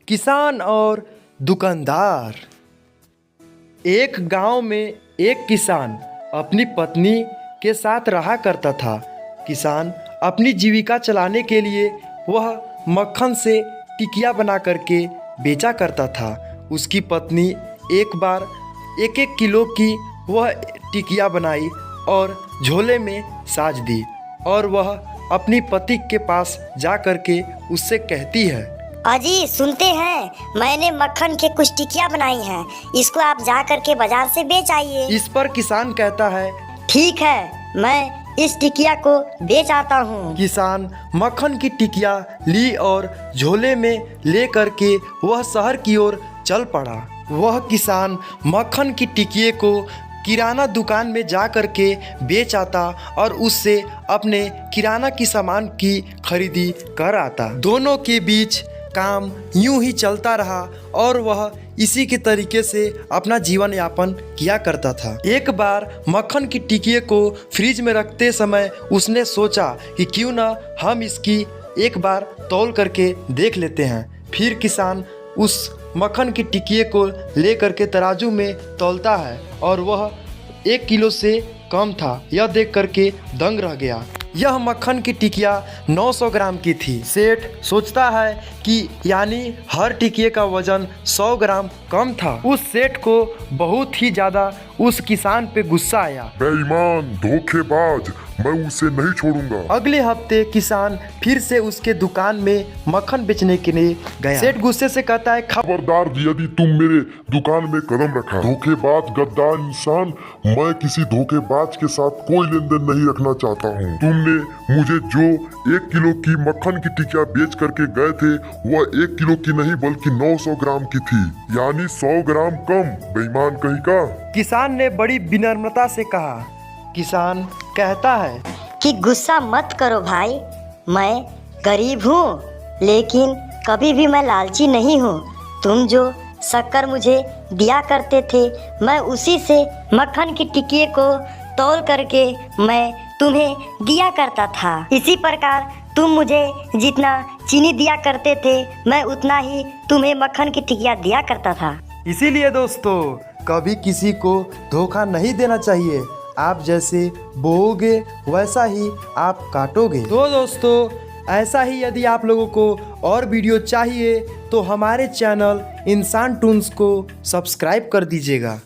किसान और दुकानदार। एक गांव में एक किसान अपनी पत्नी के साथ रहा करता था। किसान अपनी जीविका चलाने के लिए वह मक्खन से टिकिया बना करके बेचा करता था। उसकी पत्नी एक बार 1-1 किलो की वह टिकिया बनाई और झोले में साज दी और वह अपनी पति के पास जा करके उससे कहती है, अजी सुनते हैं मैंने मक्खन के कुछ टिकिया बनाई हैं, इसको आप जा करके बाजार से बेच आइए। इस पर किसान कहता है, ठीक है, मैं इस टिकिया को बेच आता हूँ। किसान मक्खन की टिकिया ली और झोले में ले करके वह शहर की ओर चल पड़ा। वह किसान मक्खन की टिकिये को किराना दुकान में जा करके बेच आता और उससे अपने किराना की सामान की खरीदी कर आता। दोनों के बीच काम यूं ही चलता रहा और वह इसी के तरीके से अपना जीवन यापन किया करता था। एक बार मक्खन की टिकिये को फ्रिज में रखते समय उसने सोचा कि क्यों ना हम इसकी एक बार तौल करके देख लेते हैं। फिर किसान उस मक्खन की टिकिये को ले करके तराजू में तौलता है और वह 1 किलो से कम था। यह देख करके दंग रह गया। यह मक्खन की टिकिया 900 ग्राम की थी। सेठ सोचता है कि यानी हर टिकिये का वजन 100 ग्राम कम था। उस सेठ को बहुत ही ज़्यादा उस किसान पे गुस्सा आया। बेईमान, धोखेबाज, मैं उसे नहीं छोड़ूंगा। अगले हफ्ते किसान फिर से उसके दुकान में मक्खन बेचने के लिए गया। सेठ गुस्से से कहता है, खबरदार यदि तुम मेरे दुकान में कदम रखा। धोखेबाज, गद्दार इंसान, मैं किसी धोखेबाज के साथ कोई लेन देन नहीं रखना चाहता हूँ। तुमने मुझे जो 1 किलो की मक्खन की टिकिया बेच करके गए थे वह 1 किलो की नहीं बल्कि 900 ग्राम की थी, यानी 100 ग्राम कम। बेईमान कहीं का। किसान ने बड़ी विनम्रता से कहा। किसान कहता है कि गुस्सा मत करो भाई, मैं गरीब हूँ लेकिन कभी भी मैं लालची नहीं हूँ। तुम जो शक्कर मुझे दिया करते थे मैं उसी से मक्खन की टिकिये को तौल करके मैं तुम्हें दिया करता था। इसी प्रकार तुम मुझे जितना चीनी दिया करते थे मैं उतना ही तुम्हें मक्खन की टिकिया दिया करता था। इसीलिए दोस्तों कभी किसी को धोखा नहीं देना चाहिए। आप जैसे बोओगे वैसा ही आप काटोगे। तो दोस्तों ऐसा ही यदि आप लोगों को और वीडियो चाहिए तो हमारे चैनल इंसान टून्स को सब्सक्राइब कर दीजिएगा।